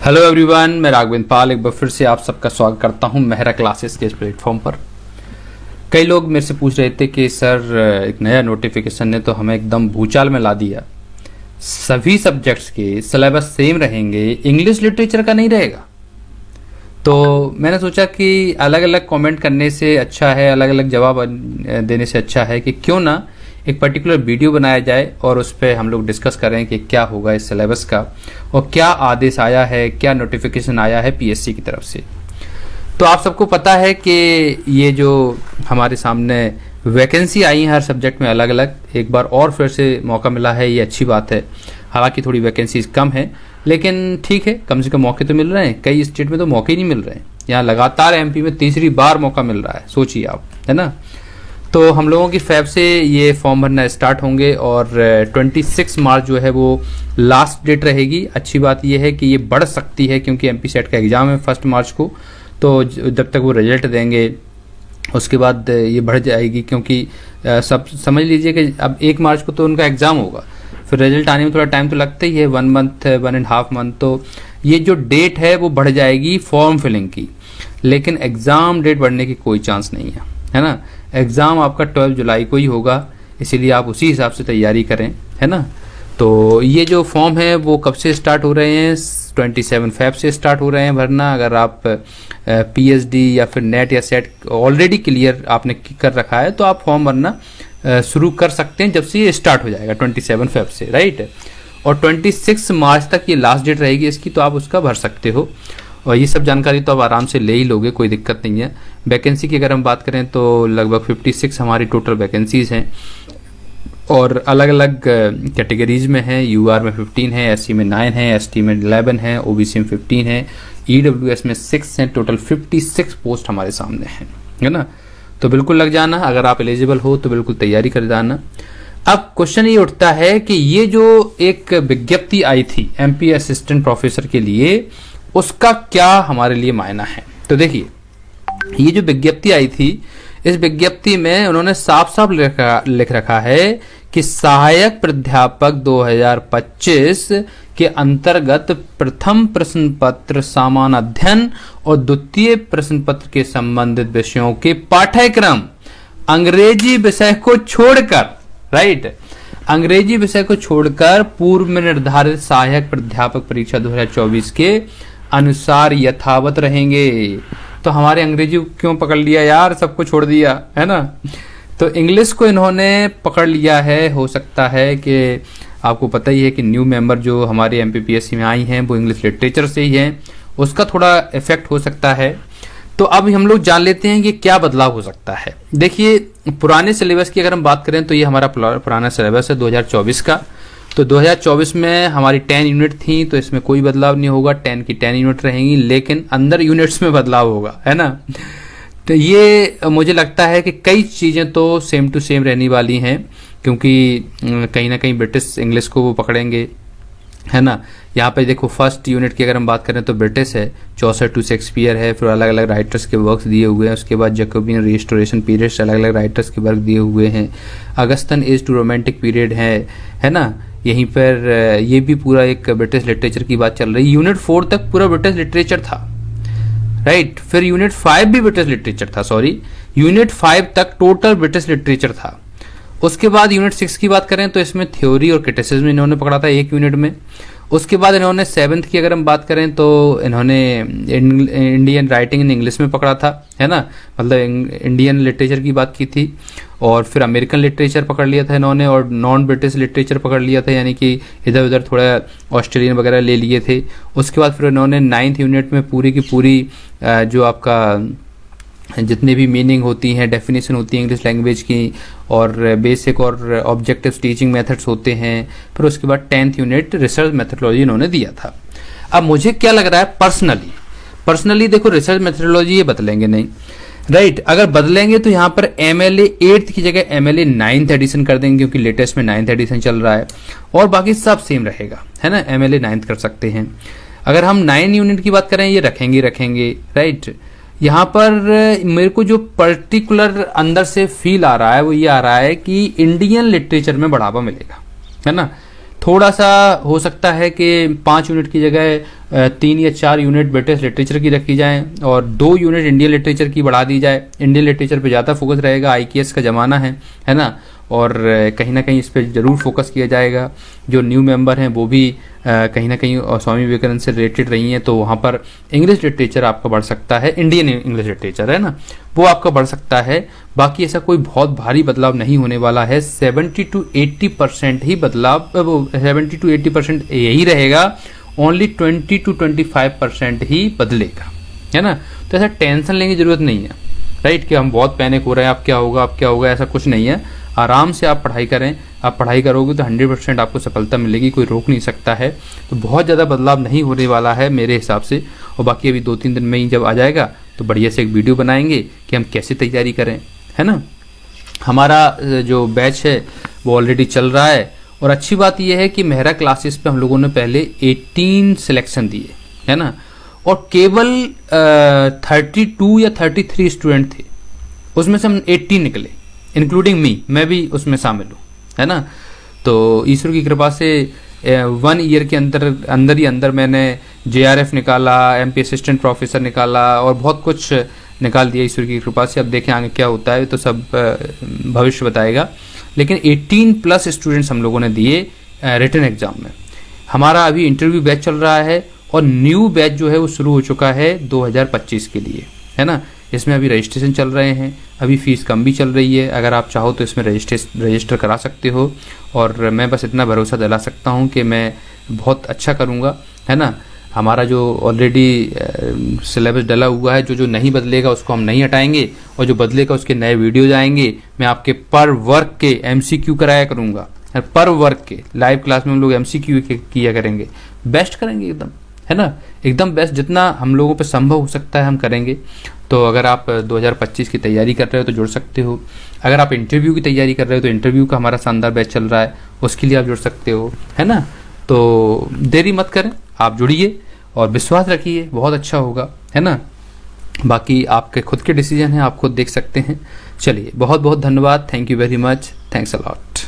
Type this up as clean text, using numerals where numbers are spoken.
Hello everyone, मैं राघवेंद्र पाल एक बार फिर से आप सबका स्वागत करता हूं मेहरा क्लासेस के इस प्लेटफॉर्म पर। कई लोग मेरे से पूछ रहे थे कि सर एक नया नोटिफिकेशन ने तो हमें एकदम भूचाल में ला दिया, सभी सब्जेक्ट्स के सिलेबस सेम रहेंगे, इंग्लिश लिटरेचर का नहीं रहेगा। तो मैंने सोचा कि अलग अलग कमेंट करने से अच्छा है, अलग अलग जवाब देने से अच्छा है कि क्यों ना एक पर्टिकुलर वीडियो बनाया जाए और उस पर हम लोग डिस्कस करें कि क्या होगा इस सिलेबस का और क्या आदेश आया है, क्या नोटिफिकेशन आया है पीएससी की तरफ से। तो आप सबको पता है कि ये जो हमारे सामने वैकेंसी आई है हर सब्जेक्ट में अलग अलग, एक बार और फिर से मौका मिला है, ये अच्छी बात है। हालांकि थोड़ी वैकेंसीज कम है लेकिन ठीक है, कम से कम मौके तो मिल रहे हैं। कई स्टेट में तो मौके ही नहीं मिल रहे हैं, यहाँ लगातार एमपी में तीसरी बार मौका मिल रहा है, सोचिए आप, है ना। तो हम लोगों की फैब से ये फॉर्म भरना स्टार्ट होंगे और 26 मार्च जो है वो लास्ट डेट रहेगी। अच्छी बात ये है कि ये बढ़ सकती है क्योंकि एमपी सेट का एग्ज़ाम है 1 मार्च को, तो जब तक वो रिजल्ट देंगे उसके बाद ये बढ़ जाएगी, क्योंकि सब समझ लीजिए कि अब 1 मार्च को तो उनका एग्ज़ाम होगा, फिर रिजल्ट आने में थोड़ा टाइम तो लगता ही है, 1.5 मंथ। तो ये जो डेट है वो बढ़ जाएगी फॉर्म फिलिंग की, लेकिन एग्ज़ाम डेट बढ़ने की कोई चांस नहीं है ना। एग्ज़ाम आपका 12 जुलाई को ही होगा, इसीलिए आप उसी हिसाब से तैयारी करें, है ना। तो ये जो फॉर्म है वो कब से स्टार्ट हो रहे हैं? 27 फेब से स्टार्ट हो रहे हैं भरना। अगर आप पीएचडी या फिर नेट या सेट ऑलरेडी क्लियर आपने कर रखा है तो आप फॉर्म भरना शुरू कर सकते हैं जब से ये स्टार्ट हो जाएगा 27 फेब से, राइट। और 26 मार्च तक ये लास्ट डेट रहेगी इसकी, तो आप उसका भर सकते हो। और ये सब जानकारी तो आप आराम से ले ही लोगे, कोई दिक्कत नहीं है। वैकेंसी की अगर हम बात करें तो लगभग 56 हमारी टोटल वैकेंसीज हैं और अलग अलग कैटेगरीज में हैं। यूआर में 15 है, एससी में 9 है, एसटी में 11 है, ओबीसी में 15 है, ईडब्ल्यूएस में 6 हैं। टोटल 56 पोस्ट हमारे सामने हैं, है ना। तो बिल्कुल लग जाना, अगर आप एलिजिबल हो तो बिल्कुल तैयारी कर जाना। अब क्वेश्चन ये उठता है कि ये जो एक विज्ञप्ति आई थी एमपी असिस्टेंट प्रोफेसर के लिए, उसका क्या हमारे लिए मायना है। तो देखिए, ये जो विज्ञप्ति आई थी, इस विज्ञप्ति में उन्होंने साफ साफ लिख रखा है कि सहायक प्राध्यापक 2025 के अंतर्गत प्रथम प्रश्न पत्र सामान्य अध्ययन और द्वितीय प्रश्न पत्र के संबंधित विषयों के पाठ्यक्रम अंग्रेजी विषय को छोड़कर, राइट, अंग्रेजी विषय को छोड़कर पूर्व में निर्धारित सहायक प्राध्यापक परीक्षा 2024 के अनुसार यथावत रहेंगे। तो हमारे अंग्रेजी क्यों पकड़ लिया यार, सबको छोड़ दिया, है ना। तो इंग्लिश को इन्होंने पकड़ लिया है। हो सकता है कि आपको पता ही है कि न्यू मेंबर जो हमारे एमपीपीएससी में आई हैं वो इंग्लिश लिटरेचर से ही हैं, उसका थोड़ा इफेक्ट हो सकता है। तो अब हम लोग जान लेते हैं कि क्या बदलाव हो सकता है। देखिए, पुराने सिलेबस की अगर हम बात करें तो ये हमारा पुराना सिलेबस है 2024 का। तो 2024 में हमारी 10 यूनिट थी, तो इसमें कोई बदलाव नहीं होगा, 10 की 10 यूनिट रहेंगी, लेकिन अंदर यूनिट्स में बदलाव होगा, है ना। तो ये मुझे लगता है कि कई चीज़ें तो सेम टू सेम रहने वाली हैं, क्योंकि कहीं ना कहीं ब्रिटिश इंग्लिश को वो पकड़ेंगे, है ना। यहाँ पे देखो, फर्स्ट यूनिट की अगर हम बात करें तो ब्रिटिश है, 64 टू शेक्सपियर है, फिर अलग अलग राइटर्स के वर्क्स दिए हुए हैं। उसके बाद जैकोबियन रिस्टोरेशन पीरियड से अलग अलग राइटर्स के वर्क दिए हुए हैं। अगस्तन एज टू रोमांटिक पीरियड है ना। यहीं पर ये भी पूरा एक ब्रिटिश लिटरेचर की बात चल रही। यूनिट 4 तक पूरा ब्रिटिश लिटरेचर था, राइट। फिर यूनिट 5 भी ब्रिटिश लिटरेचर था, सॉरी, यूनिट 5 तक टोटल ब्रिटिश लिटरेचर था। उसके बाद यूनिट 6 की बात करें तो इसमें थ्योरी और क्रिटिसिज्म इन्होंने पकड़ा था एक यूनिट में। उसके बाद इन्होंने 7th की अगर हम बात करें तो इन्होंने इंडियन राइटिंग इन इंग्लिश में पकड़ा था, है ना, मतलब इंडियन लिटरेचर की बात की थी। और फिर अमेरिकन लिटरेचर पकड़ लिया था इन्होंने, और नॉन ब्रिटिश लिटरेचर पकड़ लिया था, यानी कि इधर उधर थोड़ा ऑस्ट्रेलियन वगैरह ले लिए थे। उसके बाद फिर इन्होंने 9th यूनिट में पूरी की पूरी जो आपका जितने भी मीनिंग होती हैं, डेफिनेशन होती है इंग्लिश लैंग्वेज की, और बेसिक और ऑब्जेक्टिव टीचिंग मेथड्स होते हैं। फिर उसके बाद 10th यूनिट रिसर्च मेथडोलॉजी इन्होंने दिया था। अब मुझे क्या लग रहा है पर्सनली देखो, रिसर्च मेथडोलॉजी ये बदलेंगे नहीं, राइट। अगर बदलेंगे तो यहाँ पर MLA 8th की जगह MLA 9th एडिशन कर देंगे, क्योंकि लेटेस्ट में 9th एडिशन चल रहा है, और बाकी सब सेम रहेगा, है ना। MLA 9th कर सकते हैं। अगर हम 9 यूनिट की बात करें, ये रखेंगे, राइट। यहाँ पर मेरे को जो पर्टिकुलर अंदर से फील आ रहा है वो ये आ रहा है कि इंडियन लिटरेचर में बढ़ावा मिलेगा, है ना। थोड़ा सा हो सकता है कि 5 यूनिट की जगह 3 या 4 यूनिट ब्रिटिश लिटरेचर की रखी जाए और 2 यूनिट इंडियन लिटरेचर की बढ़ा दी जाए। इंडियन लिटरेचर पे ज़्यादा फोकस रहेगा, IKS का ज़माना है ना, और कहीं ना कहीं इस पर ज़रूर फोकस किया जाएगा। जो न्यू मेंबर हैं वो भी कहीं ना कहीं स्वामी विवेकानंद से रिलेटेड रही हैं, तो वहाँ पर इंग्लिश लिटरेचर आपका बढ़ सकता है, इंडियन इंग्लिश लिटरेचर है ना, वो आपका बढ़ सकता है। बाकी ऐसा कोई बहुत भारी बदलाव नहीं होने वाला है। 70 to 80% ही बदलाव, 70 to 80% यही रहेगा, ओनली 20 to 25% ही बदलेगा, है ना। तो ऐसा टेंशन लेने की जरूरत नहीं है, राइट, कि हम बहुत पैनिक हो रहे हैं, अब क्या होगा, ऐसा कुछ नहीं है। आराम से आप पढ़ाई करें, आप पढ़ाई करोगे तो 100% आपको सफलता मिलेगी, कोई रोक नहीं सकता है। तो बहुत ज़्यादा बदलाव नहीं होने वाला है मेरे हिसाब से। और बाकी अभी 2-3 दिन में ही जब आ जाएगा तो बढ़िया से एक वीडियो बनाएंगे कि हम कैसे तैयारी करें, है ना। हमारा जो बैच है वो ऑलरेडी चल रहा है, और अच्छी बात यह है कि मेहरा क्लासेस पे हम लोगों ने पहले 18 सिलेक्शन दिए, है ना, और केवल 32 या 33 स्टूडेंट थे, उसमें से हम 18 निकले, इंक्लूडिंग मैं भी उसमें शामिल हूँ, है ना। तो ईश्वर की कृपा से 1 ईयर के अंदर मैंने JRF निकाला, MP असिस्टेंट प्रोफेसर निकाला और बहुत कुछ निकाल दिया ईश्वर की कृपा से। अब देखें आगे क्या होता है, तो सब भविष्य बताएगा। लेकिन 18+ स्टूडेंट्स हम लोगों ने दिए रिटन एग्जाम में। हमारा अभी इंटरव्यू बैच चल रहा है और न्यू बैच जो है वो शुरू हो चुका है 2025 के लिए, है ना। इसमें अभी रजिस्ट्रेशन चल रहे हैं, अभी फीस कम भी चल रही है। अगर आप चाहो तो इसमें रजिस्टर करा सकते हो, और मैं बस इतना भरोसा दिला सकता हूँ कि मैं बहुत अच्छा करूँगा, है ना। हमारा जो ऑलरेडी सिलेबस डला हुआ है, जो नहीं बदलेगा उसको हम नहीं हटाएंगे, और जो बदलेगा उसके नए वीडियोज आएंगे। मैं आपके पर वर्क के MCQ कराया करूँगा, पर वर्क के लाइव क्लास में हम लोग MCQ किया करेंगे, बेस्ट करेंगे एकदम, है ना, एकदम बेस्ट, जितना हम लोगों पे संभव हो सकता है हम करेंगे। तो अगर आप 2025 की तैयारी कर रहे हो तो जुड़ सकते हो। अगर आप इंटरव्यू की तैयारी कर रहे हो तो इंटरव्यू का हमारा शानदार बैच चल रहा है, उसके लिए आप जुड़ सकते हो, है ना। तो देरी मत करें, आप जुड़िए और विश्वास रखिए, बहुत अच्छा होगा, है ना। बाकी आपके खुद के डिसीजन है, आप खुद देख सकते हैं। चलिए, बहुत बहुत धन्यवाद, thank you very much, thanks a lot.